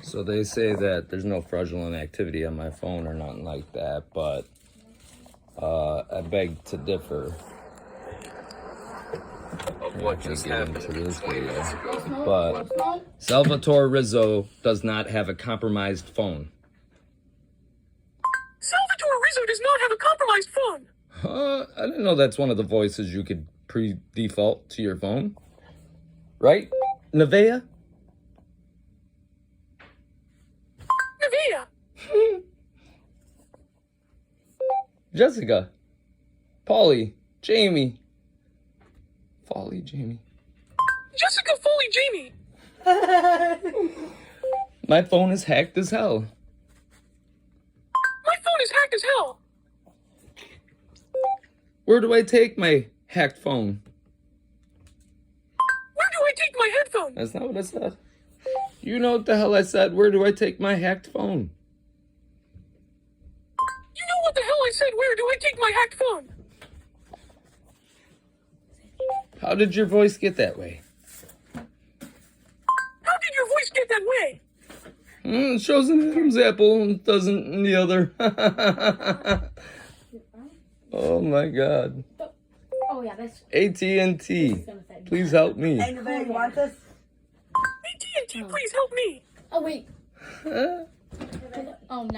So they say that there's no fraudulent activity on my phone or nothing like that, but I beg to differ. Of what just happened Into this 20 video. minutes ago. But Salvatore Rizzo does not have a compromised phone. Salvatore Rizzo does not have a compromised phone. I didn't know that's one of the voices you could pre-default to your phone. Right? Nevaeh? Nevaeh. Jessica. Paulie. Jamie. Folly, Jamie. Jessica Foley Jamie. My phone is hacked as hell. My phone is hacked as hell. Where do I take my hacked phone? Where do I take my headphone? That's not what I said. You know what the hell I said. Where do I take my hacked phone? You know what the hell I said? Where do I take my hacked phone? How did your voice get that way? How did your voice get that way? It shows in Adam's apple and doesn't in the other. Oh my God. Oh yeah, that's. AT&T, please help me. Hey, Nevaeh, you want this? AT&T, please help me. Oh wait. Oh, never mind.